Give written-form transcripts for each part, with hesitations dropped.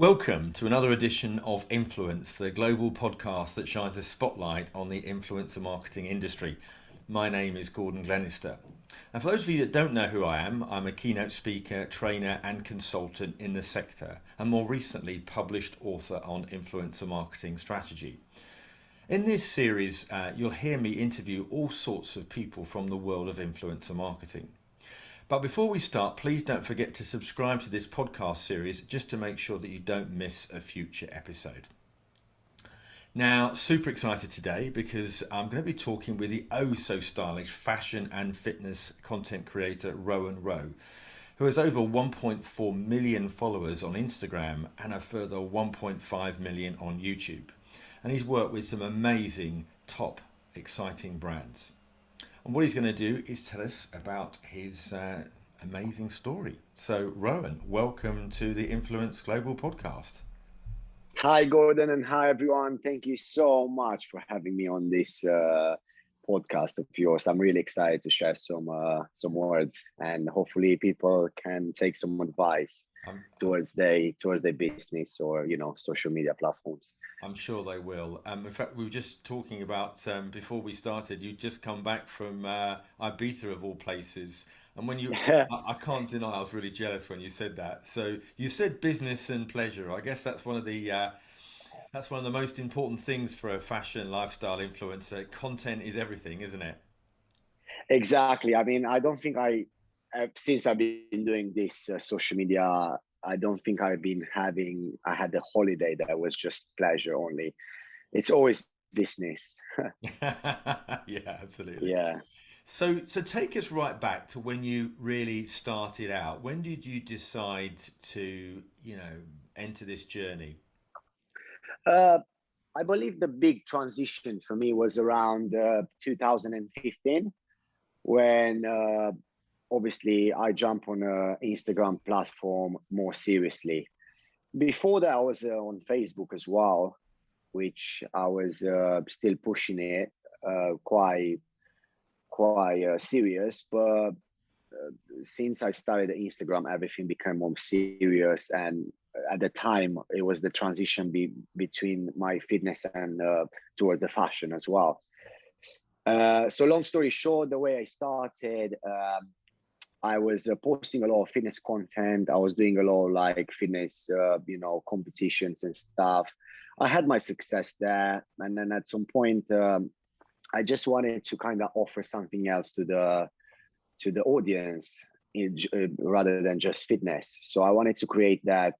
Welcome to another edition of Influence, the global podcast that shines a spotlight on the influencer marketing industry. My name is Gordon Glenister. And for those of you that don't know who I am, I'm a keynote speaker, trainer, and consultant in the sector, and more recently, published author on influencer marketing strategy. In this series, you'll hear me interview all sorts of people from the world of influencer marketing. But before we start, please don't forget to subscribe to this podcast series just to make sure that you don't miss a future episode. Now, super excited today because I'm going to be talking with the oh so stylish fashion and fitness content creator Rowan Row, who has over 1.4 million followers on Instagram and a further 1.5 million on YouTube. And he's worked with some amazing, top, exciting brands. And what he's going to do is tell us about his amazing story. So, Rowan, welcome to the Influence Global podcast. Hi, Gordon, and hi, everyone. Thank you so much for having me on this podcast of yours. I'm really excited to share some words, and hopefully, people can take some advice towards their business or social media platforms. I'm sure they will. In fact, we were just talking about before we started. You just come back from Ibiza of all places, and when you, I can't deny, I was really jealous when you said that. So you said business and pleasure. I guess that's one of the most important things for a fashion lifestyle influencer. Content is everything, isn't it? Exactly. I mean, I don't think since I've been doing this social media, I don't think I had a holiday that was just pleasure only. It's always business. Yeah, absolutely. Yeah. So take us right back to when you really started out. When did you decide to, enter this journey? Uh, I believe the big transition for me was around 2015 when obviously I jumped on a Instagram platform more seriously. Before that, I was on Facebook as well, which I was still pushing it quite serious. But since I started Instagram, everything became more serious. And at the time, it was the transition between my fitness and towards the fashion as well. So long story short, the way I started, I was posting a lot of fitness content. I was doing a lot of like fitness, competitions and stuff. I had my success there, and then at some point, I just wanted to kind of offer something else to the audience rather than just fitness. So I wanted to create that,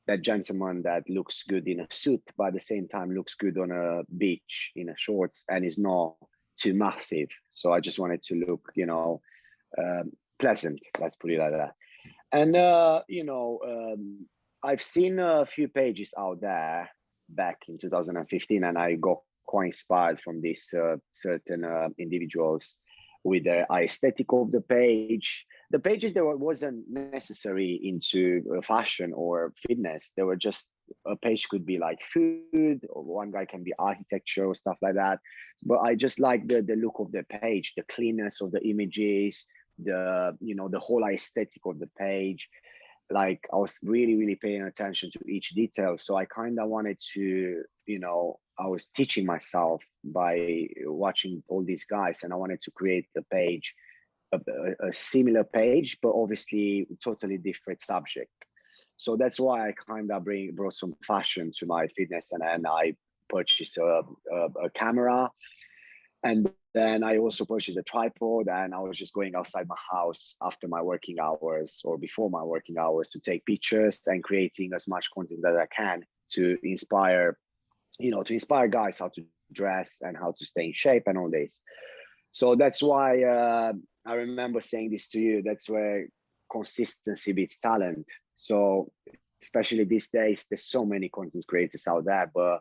that gentleman that looks good in a suit, but at the same time looks good on a beach in a shorts and is not too massive. So I just wanted to look, pleasant. Let's put it like that. And I've seen a few pages out there back in 2015, and I got quite inspired from these certain individuals with the aesthetic of the page. The pages that wasn't necessary into fashion or fitness. They were just a page could be like food, or one guy can be architecture or stuff like that. But I just like the look of the page, the cleanness of the images, the whole aesthetic of the page. Like I was really, really paying attention to each detail. So I kind of wanted to, I was teaching myself by watching all these guys, and I wanted to create a page, a similar page, but obviously totally different subject. So that's why I kind of brought some fashion to my fitness, and then I purchased a camera, and then I also purchased a tripod, and I was just going outside my house after my working hours or before my working hours to take pictures and creating as much content that I can to inspire guys how to dress and how to stay in shape and all this. So that's why I remember saying this to you. That's where consistency beats talent. So especially these days, there's so many content creators out there, but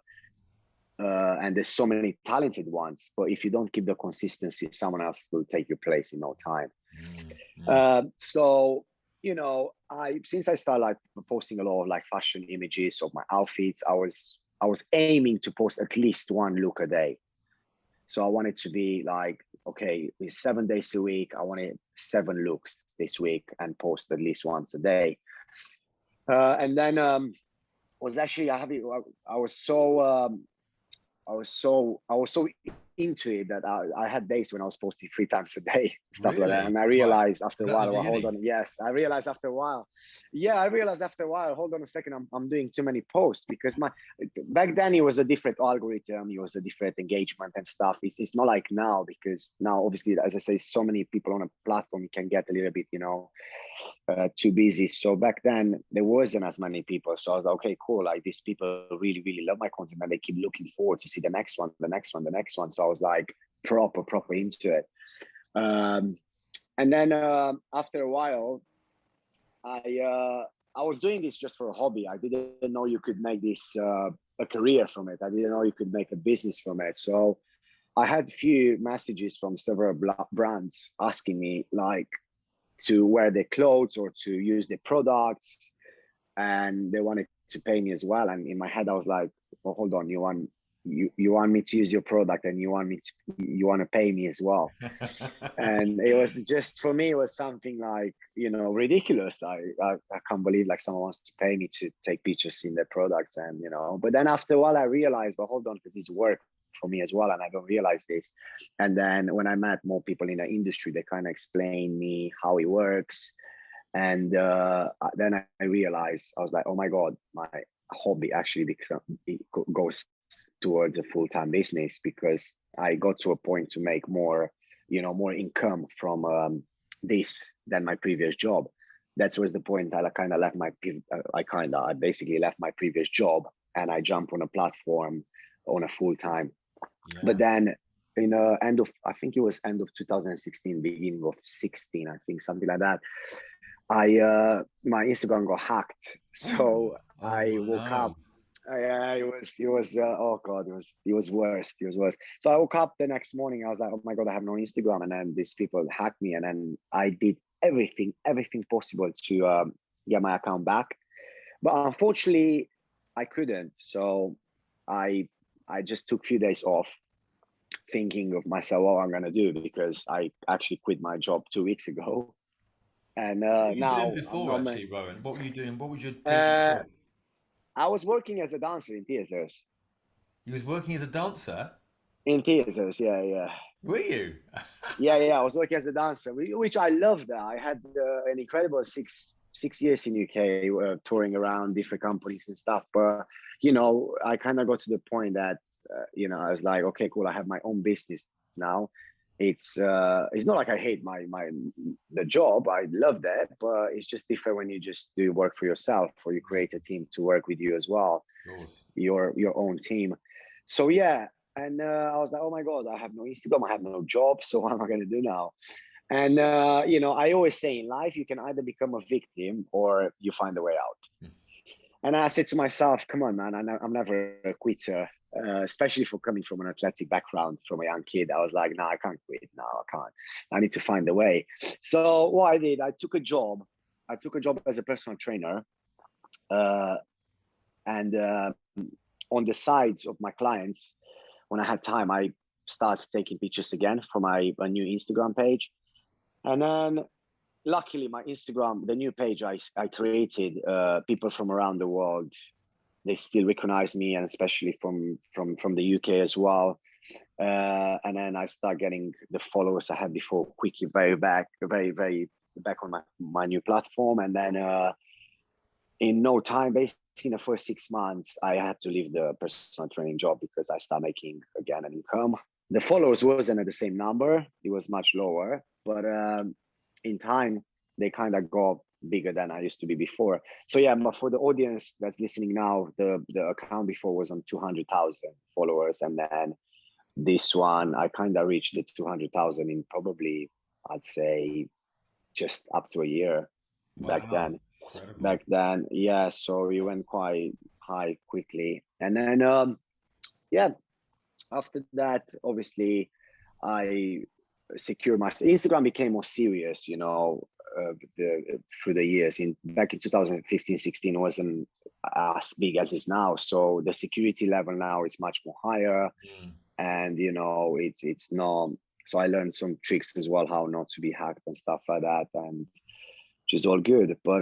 and there's so many talented ones. But if you don't keep the consistency, someone else will take your place in no time. So since I started like posting a lot of like fashion images of my outfits, I was aiming to post at least one look a day. So I wanted to be like, okay, with 7 days a week, I wanted 7 looks this week and post at least once a day. And then was actually I was so I was so into it that I had days when I was posting 3 times a day, stuff like that. Really? And I Right. realized after a Was that while, the well, hold beginning? on, yes, I realized after a while, yeah, I realized after a while, hold on a second, I'm doing too many posts because back then it was a different algorithm, it was a different engagement and stuff. It's not like now, because now obviously, as I say, so many people on a platform, you can get a little bit, too busy. So back then there wasn't as many people. So I was like, okay, cool. Like these people really, really love my content and they keep looking forward to see the next one, the next one, the next one. So I was like proper into it. And then after a while, I was doing this just for a hobby. I didn't know you could make this a career from it. I didn't know you could make a business from it. So I had a few messages from several brands asking me like to wear their clothes or to use their products, and they wanted to pay me as well. And in my head I was like, well, hold on, you want me to use your product and you want to pay me as well. And it was just, for me, it was something like, ridiculous. Like I can't believe like someone wants to pay me to take pictures in their products. And but then after a while I realized, well, hold on, because it's work for me as well, and I don't realize this. And then when I met more people in the industry, they kind of explained me how it works. And then I realized, I was like, oh my god, my hobby actually goes towards a full-time business, because I got to a point to make more income from this than my previous job. That was the point that I basically left my previous job, and I jumped on a platform on a full-time. Yeah. But then I think it was end of 2016, beginning of 16, I think, something like that, my Instagram got hacked. So I woke up. Yeah, it was oh god, it was worse. It was worse. So I woke up the next morning. I was like, oh my god, I have no Instagram. And then these people hacked me, and then I did everything possible to get my account back. But unfortunately, I couldn't. So I just took a few days off, thinking of myself what I'm gonna do, because I actually quit my job 2 weeks ago. And What were you doing now I'm before, not. actually, Rowan? What were you doing? What was your previous Uh, job? I was working as a dancer in theaters. You was working as a dancer? In theaters, yeah, yeah, Were you? yeah. I was working as a dancer, which I loved. That I had an incredible six years in UK, touring around different companies and stuff. But I kind of got to the point that I was like, okay, cool. I have my own business now. It's not like I hate the job. I love that, but it's just different when you just do work for yourself, or you create a team to work with you as well, Of course. your own team. So yeah, and I was like, oh my god, I have no Instagram, I have no job, so what am I going to do now? And I always say in life, you can either become a victim or you find a way out. And I said to myself, come on, man, I'm never a quitter, especially for coming from an athletic background from a young kid. I was like, no, I can't quit. No, I can't. I need to find a way. So what I did, I took a job. As a personal trainer. And on the sides of my clients, when I had time, I started taking pictures again for my new Instagram page. And then luckily my Instagram, the new page I created, people from around the world, they still recognize me, and especially from the UK as well. And then I start getting the followers I had before quickly, very back on my new platform. And then in no time, basically in the first 6 months, I had to leave the personal training job because I started making again an income. The followers wasn't at the same number; it was much lower. But in time, they kind of got bigger than I used to be before. So yeah, but for the audience that's listening now, the account before was on 200,000 followers, and then this one I kind of reached the 200,000 in probably, I'd say, just up to a year. Wow. Incredible. Back then, yeah. So we went quite high quickly, and then yeah. After that, obviously, I secured my Instagram became more serious. Through the years. Back in 2015, 16 wasn't as big as it's now. So the security level now is much more higher, and it's not. So I learned some tricks as well, how not to be hacked and stuff like that, and which is all good. But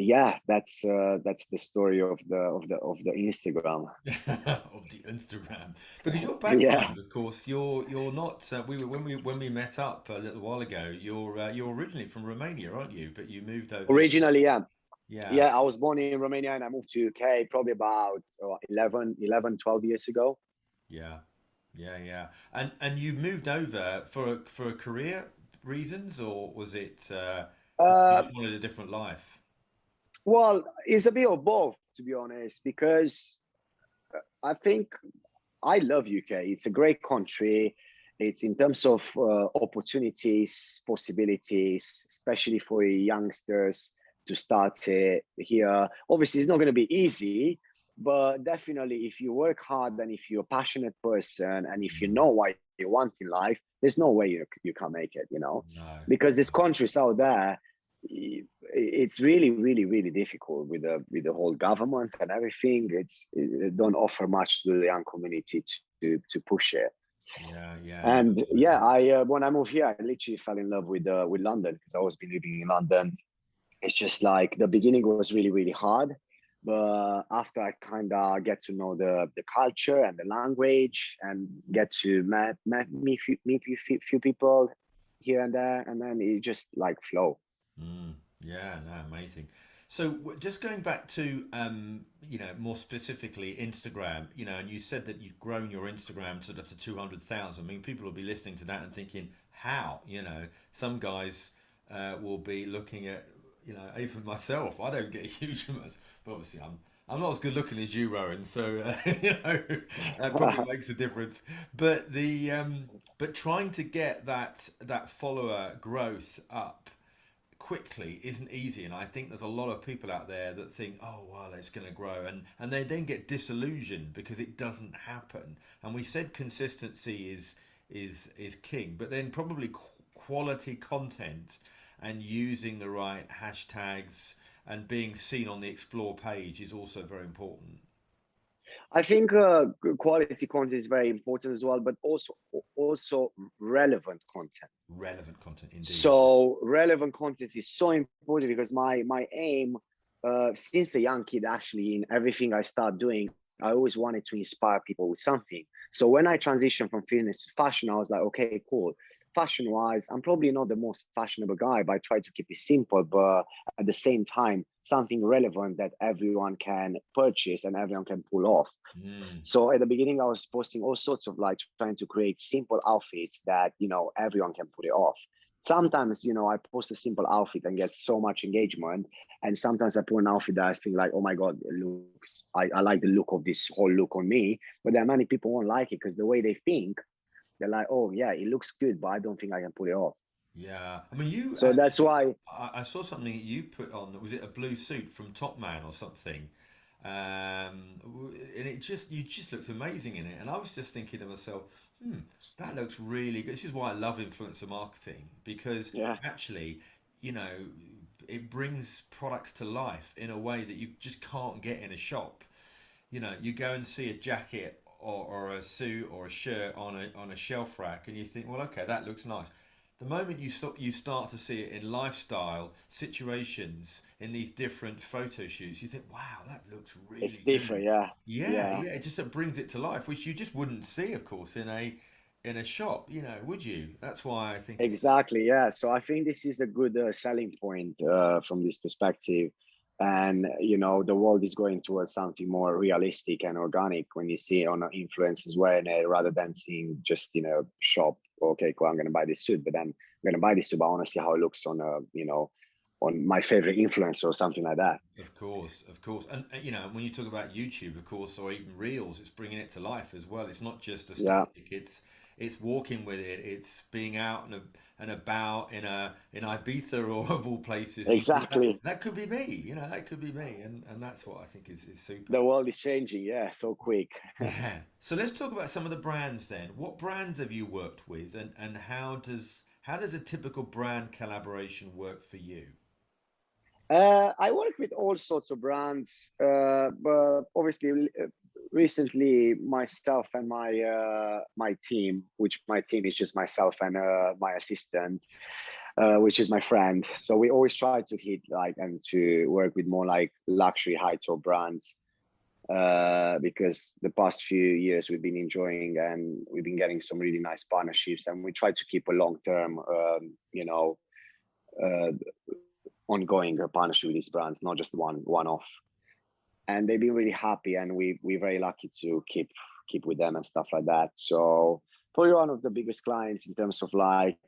Yeah, that's the story of the Instagram. Of the Instagram, because your Yeah. background, of course, you're not. We were when we met up a little while ago. You're originally from Romania, aren't you? But you moved over here. Originally, yeah. Yeah, Yeah, I was born in Romania and I moved to UK probably about 12 years ago. yeah, yeah. And you moved over for a career reasons, or was it you Uh, just wanted a different life? well, it's a bit of both, to be honest, because I think I love UK. It's a great country. It's in terms of opportunities, possibilities, especially for youngsters to start here. Obviously, it's not going to be easy, but definitely if you work hard and if you're a passionate person and if you Mm, know what you want in life, there's no way you can make it, no. because there's countries out there. It's really, really, really difficult with the whole government and everything. It don't offer much to the young community to push it. Yeah, no, And yeah, absolutely. I when I moved here, I literally fell in love with London because I always been living in London. It's just like the beginning was really, really hard, but after I kind of get to know the culture and the language and get to meet few people here and there, and then it just like flow. Mm, yeah, no, amazing. So just going back to more specifically Instagram, and you said that you've grown your Instagram sort of to 200,000. I mean, people will be listening to that and thinking, how? Some guys will be looking at, even myself, I don't get huge amounts, but obviously I'm not as good looking as you, Rowan, so that probably makes a difference. But but trying to get that follower growth up quickly isn't easy, and I think there's a lot of people out there that think, oh well, it's going to grow, and they then get disillusioned because it doesn't happen. And we said consistency is king, but then probably quality content and using the right hashtags and being seen on the explore page is also very important. I think quality content is very important as well, but also relevant content. Relevant content indeed. So relevant content is so important because my aim since a young kid, actually, in everything I start doing, I always wanted to inspire people with something. So when I transitioned from fitness to fashion, I was like, okay, cool. Fashion wise, I'm probably not the most fashionable guy, but I try to keep it simple, but at the same time, something relevant that everyone can purchase and everyone can pull off. Mm, So at the beginning, I was posting all sorts of like trying to create simple outfits that, everyone can put it off. Sometimes, I post a simple outfit and get so much engagement. And sometimes I put an outfit that I think like, oh my God, it looks, I like the look of this whole look on me. But there are many people won't like it because the way they think, they're like, oh yeah, it looks good, but I don't think I can put it off. yeah, I mean, you So that's actually, why, I saw something that you put on. Was it a blue suit from Top Man or something? And it just you just looked amazing in it. And I was just thinking to myself, that looks really good. This is why I love influencer marketing, because yeah, actually, you know, it brings products to life in a way that you just can't get in a shop. You go and see a jacket or a suit or a shirt on a shelf rack, and you think, well, okay, that looks nice. The moment you start to see it in lifestyle situations, in these different photo shoots, you think, wow, that looks it's really different. good. Yeah, Yeah, yeah. yeah, it just brings it to life, which you just wouldn't see, of course, in a shop, would you? That's why I think it's Exactly, yeah. So I think this is a good selling point from this perspective. And the world is going towards something more realistic and organic when you see on influencers wearing it rather than seeing just shop. Okay, cool. I'm going to buy this suit, but then I'm going to buy this suit, but I want to see how it looks on on my favorite influencer or something like that. Of course, and when you talk about YouTube, of course, or even Reels, it's bringing it to life as well. It's not just a Yeah, static; it's walking with it. It's being out and about in Ibiza or of all places, and you think exactly. that could be me. That could be me, and that's what I think is super. The world is changing. Yeah, so quick. Yeah. So let's talk about some of the brands then. What brands have you worked with, and how does a typical brand collaboration work for you? I work with all sorts of brands, but obviously, recently myself and my team, which my team is just myself and my assistant. which is my friend. So we always try to hit like and to work with more like luxury high top brands, because the past few years we've been enjoying and we've been getting some really nice partnerships, and we try to keep a long term, uh, ongoing partnership with these brands, not just one off. And they've been really happy, and we're very lucky to keep with them and stuff like that. So probably one of the biggest clients in terms of like,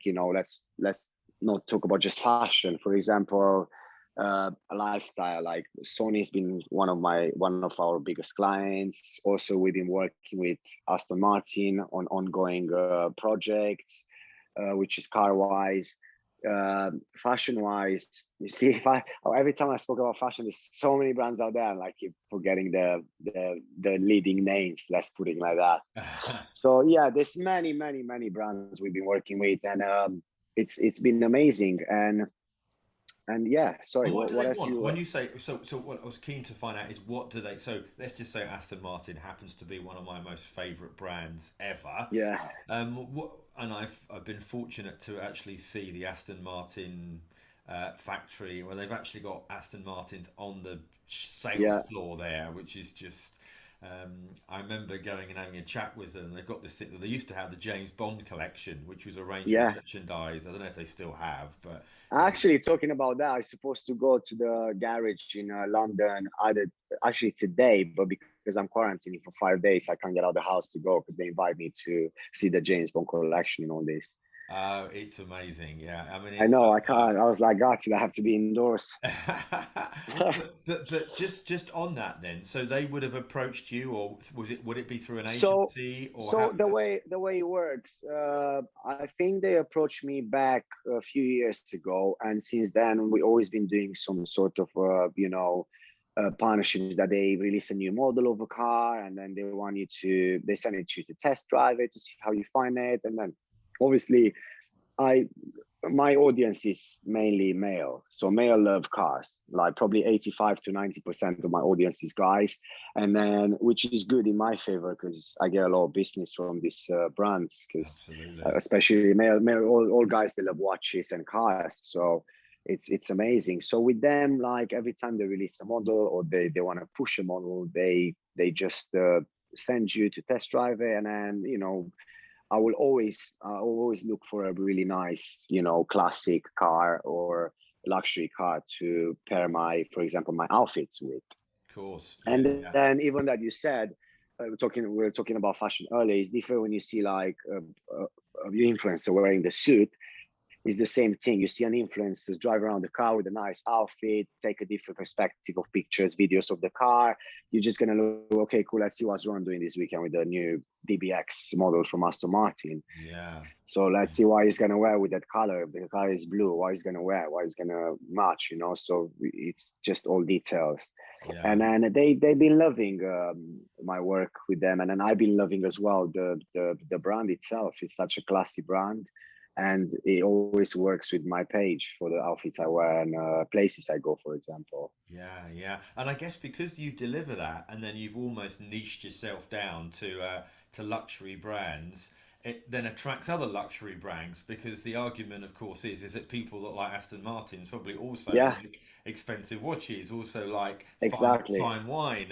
let's not talk about just fashion. For example, a lifestyle, like Sony's been one of our biggest clients. Also, we've been working with Aston Martin on ongoing projects, which is car wise. Fashion wise, you see, every time I spoke about fashion, there's so many brands out there, and I keep forgetting the leading names, let's put it like that. So yeah, there's many brands we've been working with, and it's been amazing. And yeah, sorry, What do what they else want? you When you say so, what I was keen to find out is what do they? So let's just say Aston Martin happens to be one of my most favourite brands ever. yeah, And I've been fortunate to actually see the Aston Martin factory where they've actually got Aston Martins on the sales yeah, floor there, which is just. I remember going and having a chat with them. They've got this thing. They used to have the James Bond collection, which was a range of yeah. merchandise. I don't know if they still have, but it was. Actually, talking about that, I'm supposed to go to the garage in London either actually today, but because I'm quarantining for 5 days, I can't get out of the house to go because they invite me to see the James Bond collection and all this. It's amazing. Yeah, I mean, I it's. know I can't. I was like, God, I have to be indoors. But just on that then, so they would have approached you, or would it be through an So, agency, or how? so the way it works, I think they approached me back a few years ago, and since then we always been doing some sort of partnerships that they release a new model of a car, and then they send it to you to test drive it to see how you find it, and then obviously I my audience is mainly male, so male love cars, like probably 85 to 90% of my audience is guys, and then which is good in my favor because I get a lot of business from these brands, because Absolutely. especially male all guys, they love watches and cars, so it's amazing. So with them, like every time they release a model or they want to push a model, they just send you to test drive it, and then I will always look for a really nice, classic car or luxury car to pair for example, my outfits with. Of course. Yeah. And Yeah. then even that you said, we were talking about fashion earlier. It's different when you see like a influencer wearing the suit. It's the same thing. You see an influencer drive around the car with a nice outfit, take a different perspective of pictures, videos of the car. You're just gonna look, okay, cool. Let's see what's Ron doing this weekend with the new DBX model from Aston Martin. Yeah. So let's see why he's gonna wear with that color. If the color is blue, why he's gonna wear, why he's gonna match. So it's just all details. Yeah. And then they've been loving my work with them, and then I've been loving as well the brand itself. It's such a classy brand, and it always works with my page for the outfits I wear and places I go, for example. Yeah, yeah, and I guess because you deliver that, and then you've almost niched yourself down to luxury brands, it then attracts other luxury brands because the argument, of course, is that people that like Aston Martins probably also Yeah, like expensive watches, also like exactly, fine wine,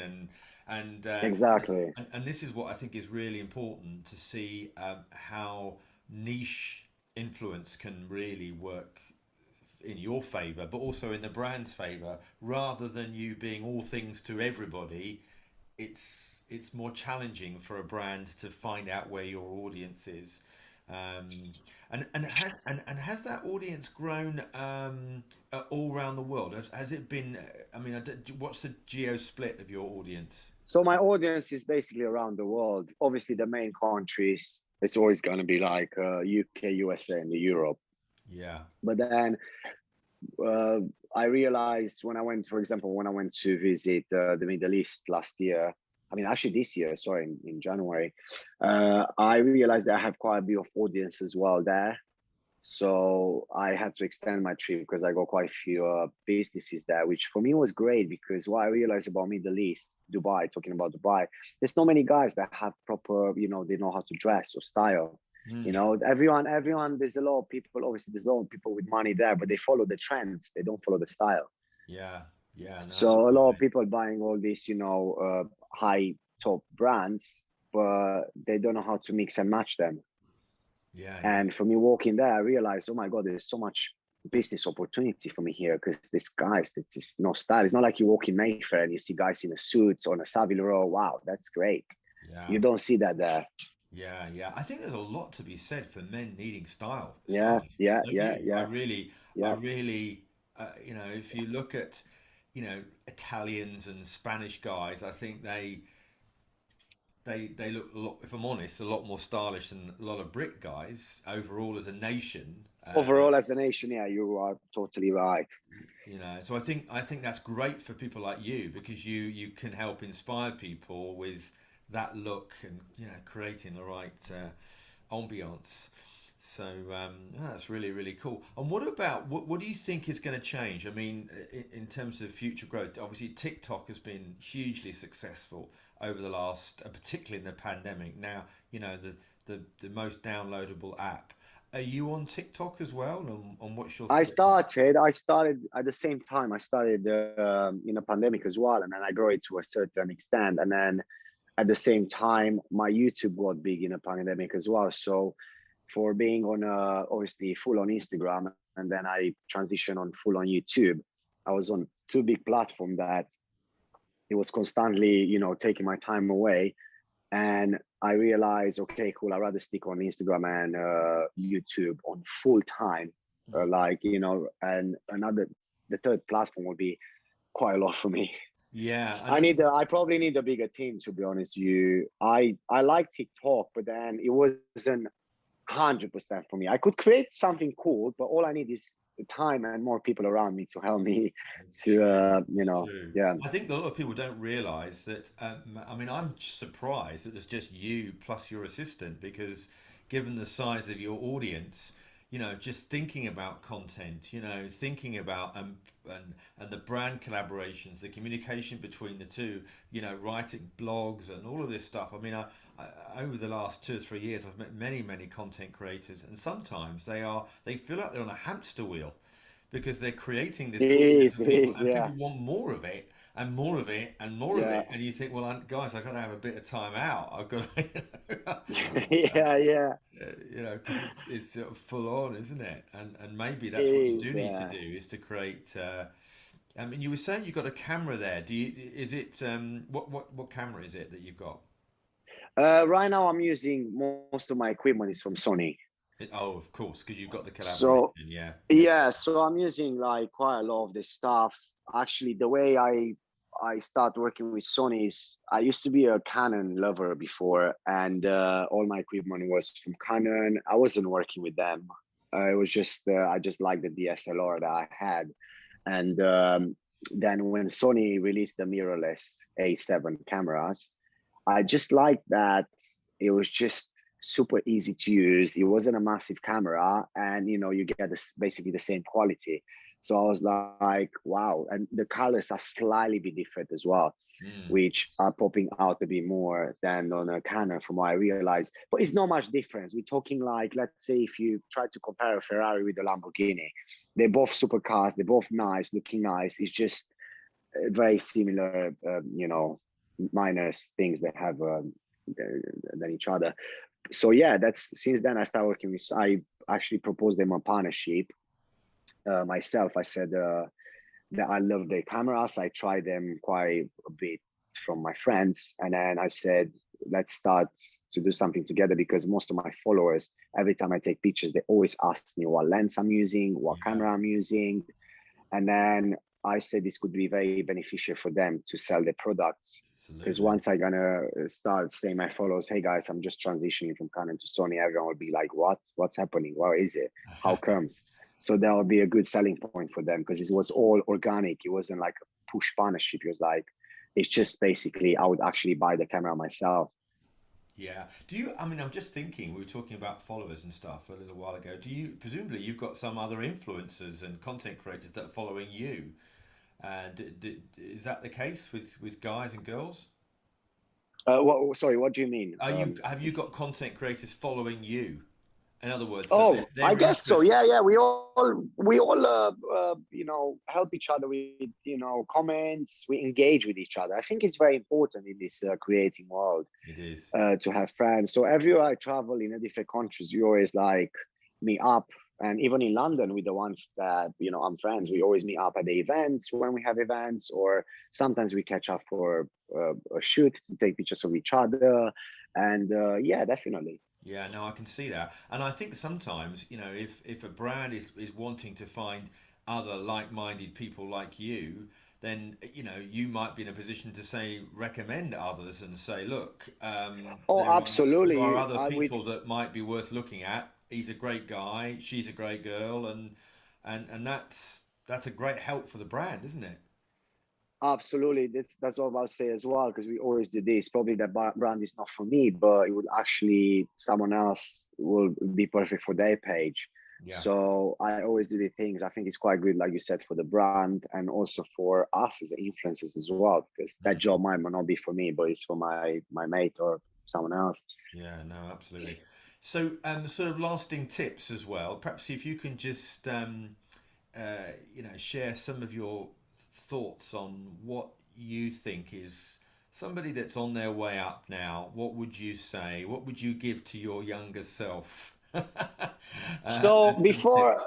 and exactly. and this is what I think is really important to see how niche influence can really work in your favor, but also in the brand's favor, rather than you being all things to everybody. It's more challenging for a brand to find out where your audience is. And has that audience grown all around the world? Has it been? I mean, what's the geo split of your audience? So my audience is basically around the world. Obviously, the main countries, it's always going to be like UK, USA, and Europe. Yeah, But then uh, I realized when I went, for example, when I went to visit the Middle East last year, I mean, actually this year, sorry, in January, I realized that I have quite a bit of audience as well there. So I had to extend my trip because I got quite a few businesses there, which for me was great because what I realized about Middle East, Dubai, talking about Dubai, there's not many guys that have proper, they know how to dress or style. You Mm. know, everyone, there's a lot of people, obviously there's a lot of people with money there, but they follow the trends, they don't follow the style. Yeah, yeah, no, So a lot of absolutely. people buying all these, high top brands, but they don't know how to mix and match them. Yeah, yeah, And for me walking there, I realized, oh my God, there's so much business opportunity for me here, because this guys, it's just no style. It's not like you walk in Mayfair and you see guys in a suits on a Savile Row. Wow, that's great. yeah, You don't see that there. yeah, yeah. I think there's a lot to be said for men needing Yeah, stylists, yeah, don't yeah, you? yeah, I yeah. really, if you look at, Italians and Spanish guys, I think they look a lot, if I'm honest, a lot more stylish than a lot of Brit guys overall as a nation. Overall, as a nation, yeah, you are totally right. So I think that's great for people like you because you can help inspire people with that look and creating the right ambiance. So that's really really cool. And what about what do you think is going to change? I mean, in terms of future growth, obviously TikTok has been hugely successful over the last, particularly in the pandemic. Now the most downloadable app. Are you on TikTok as well? And what's your thought? I started at the same time. I started in a pandemic as well, and then I grew it to a certain extent. And then at the same time, my YouTube got big in a pandemic as well. So for being on obviously full on Instagram, and then I transitioned on full on YouTube, I was on two big platforms that it was constantly, taking my time away. And I realized, okay, cool, I'd rather stick on Instagram and YouTube on full time. And the third platform would be quite a lot for me. Yeah, and I think I probably need a bigger team, to be honest with you. I like TikTok, but then it wasn't 100% for me. I could create something cool, but all I need is the time and more people around me to help me it's to, true. It's true. yeah. I think a lot of people don't realize that. I mean, I'm surprised that it's just you plus your assistant because, given the size of your audience, just thinking about content, thinking about and the brand collaborations, the communication between the two, writing blogs and all of this stuff. I mean, over the last 2 or 3 years, I've met many, many content creators, and sometimes they feel like they're on a hamster wheel because they're creating this content for It people, is, and yeah. people want more of it and more of it and more of Yeah. it, and you think, well, guys, I've got to have a bit of time out. I've got to, Yeah, yeah. because it's sort of full on, isn't it? And maybe It that's what you is, do need to yeah. do is to create. I mean, you were saying you've got a camera there. Do you? Is it what camera is it that you've got? Right now, I'm using most of my equipment is from Sony. Oh, of course, because you've got the collaboration. So Yeah, yeah, yeah, so I'm using like quite a lot of this stuff. Actually, the way I start working with Sony is I used to be a Canon lover before, and all my equipment was from Canon. I wasn't working with them. It was just I just liked the DSLR that I had, and then when Sony released the mirrorless A7 cameras, I just liked that it was just super easy to use. It wasn't a massive camera, and you get this basically the same quality. So I was like, wow, and the colors are slightly bit different as well, mm, which are popping out a bit more than on a Canon, from what I realized. But it's not much difference. We're talking like, let's say, if you try to compare a Ferrari with a Lamborghini, they're both supercars, they're both nice, looking nice. It's just very similar, minus things that have than each other. So yeah, that's since then I started working with. I actually proposed them a partnership myself. I said that I love their cameras. I tried them quite a bit from my friends, and then I said, let's start to do something together, because most of my followers, every time I take pictures, they always ask me what lens I'm using, what yeah, camera I'm using, and then I said this could be very beneficial for them to sell their products. Because absolutely. once I'm gonna start saying my followers, hey guys, I'm just transitioning from Canon to Sony, everyone will be like, what? What's happening? What is it? How comes? So that would be a good selling point for them, because it was all organic. It wasn't like a push partnership. It was like, it's just basically I would actually buy the camera myself. Yeah. Do you? I mean, I'm just thinking. We were talking about followers and stuff a little while ago. Do you? Presumably, you've got some other influencers and content creators that are following you. Is that the case with guys and girls? Sorry, what do you mean? Have you got content creators following you? In other words, so Oh, they're I guess so. rapid. Yeah, yeah. We all help each other with comments. We engage with each other. I think it's very important in this creating world It is. to have friends. So everywhere I travel in a different countries, we always like meet up. And even in London, with the ones that I'm friends, we always meet up at the events when we have events, or sometimes we catch up for a shoot to take pictures of each other. And yeah, definitely. Yeah, no, I can see that. And I think sometimes, if a brand is wanting to find other like-minded people like you, then, you might be in a position to say, recommend others and say, look, Oh, there are absolutely. other I would. people that might be worth looking at. He's a great guy, she's a great girl, and that's a great help for the brand, isn't it? Absolutely, that's what I'll say as well. Because we always do this. Probably that brand is not for me, but it would actually someone else will be perfect for their page. Yeah. So I always do the things. I think it's quite good, like you said, for the brand and also for us as the influencers as well. Because that Mm. job might not be for me, but it's for my mate or someone else. Yeah, no, absolutely. So, sort of lasting tips as well. Perhaps if you can just, share some of your thoughts on what you think is somebody that's on their way up now. What would you say? What would you give to your younger self? So As some tips. before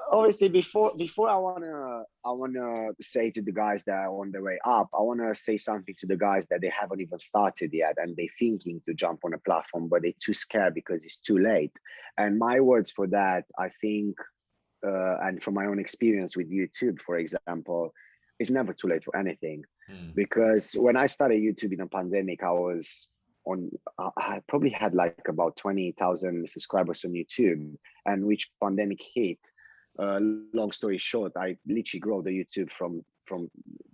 I wanna say to the guys that are on their way up, I wanna say something to the guys that they haven't even started yet and they're thinking to jump on a platform, but they're too scared because it's too late. And my words for that, I think, and from my own experience with YouTube, for example, it's never too late for anything. Hmm. Because when I started YouTube in a pandemic, on I probably had like about 20,000 subscribers on YouTube, and which pandemic hit. Uh, Long story short, I literally grew the YouTube from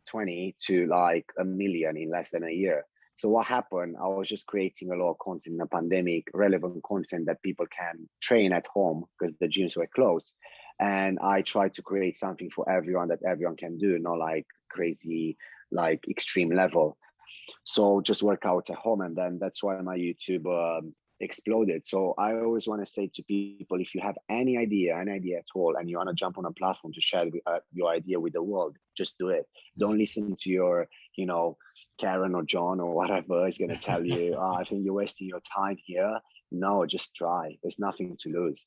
20 to like a million in less than a year. So what happened? I was just creating a lot of content in a pandemic, relevant content that people can train at home because the gyms were closed. And I tried to create something for everyone that everyone can do, not like crazy, like extreme level. So just workouts at home, and then that's why my YouTube exploded. So I always want to say to people, if you have any idea at all, and you want to jump on a platform to share your idea with the world, just do it. Don't listen to your, you know, Karen or John or whatever is going to tell you, oh, I think you're wasting your time here. No, just try. There's nothing to lose,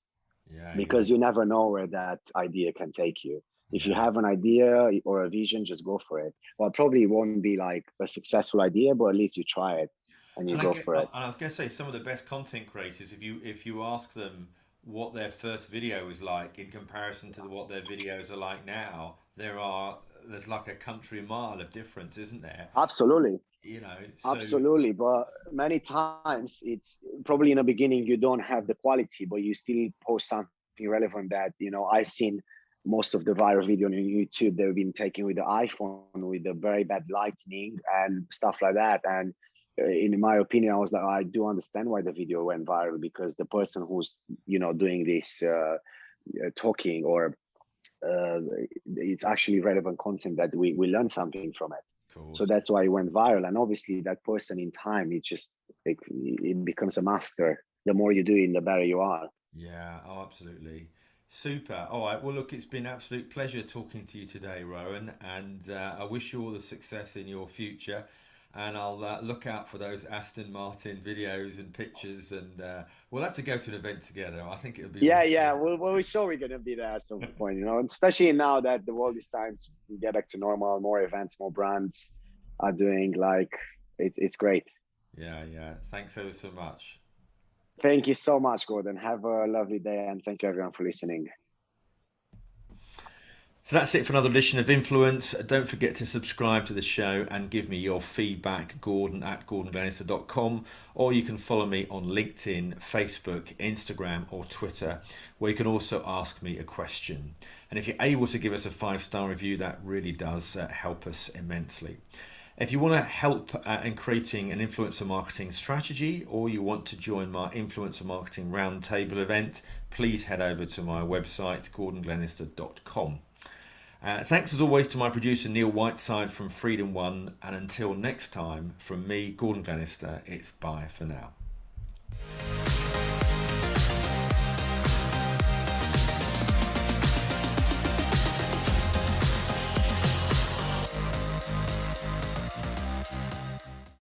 Yeah, you're because right. you never know where that idea can take you. If you Yeah. have an idea or a vision, just go for it. Well, probably won't be like a successful idea, but at least you try it and you And go for it. I was going to say some of the best content creators, if you ask them what their first video was like in comparison to what their videos are like now, there's like a country mile of difference, isn't there? Absolutely. So Absolutely. But many times it's probably in the beginning you don't have the quality, but you still post something relevant that, I've seen most of the viral video on YouTube, they've been taken with the iPhone with the very bad lighting and stuff like that. And in my opinion, I was like, I do understand why the video went viral, because the person who's, doing this talking or it's actually relevant content that we learn something from it. of So course. that's why it went viral. And obviously, that person in time, it becomes a master. The more you do it, the better you are. Yeah, oh, absolutely. Super. All right. Well, look, it's been an absolute pleasure talking to you today, Rowan, and I wish you all the success in your future. And I'll look out for those Aston Martin videos and pictures, and we'll have to go to an event together. I think it'll be Yeah, really yeah. fun. We're sure we're gonna be there at some point, and especially now that the world is starting to get back to normal. More events, more brands are doing like it's great. Yeah, yeah. Thanks ever so much. Thank you so much, Gordon. Have a lovely day, and thank you everyone for listening. So that's it for another edition of Influence. Don't forget to subscribe to the show and give me your feedback, Gordon at gordonglenister.com, or you can follow me on LinkedIn, Facebook, Instagram, or Twitter, where you can also ask me a question. And if you're able to give us a 5-star review, that really does help us immensely. If you want to help in creating an influencer marketing strategy, or you want to join my influencer marketing roundtable event, please head over to my website, gordonglenister.com. Thanks as always to my producer Neil Whiteside from Freedom One, and until next time, from me, Gordon Glenister, it's bye for now.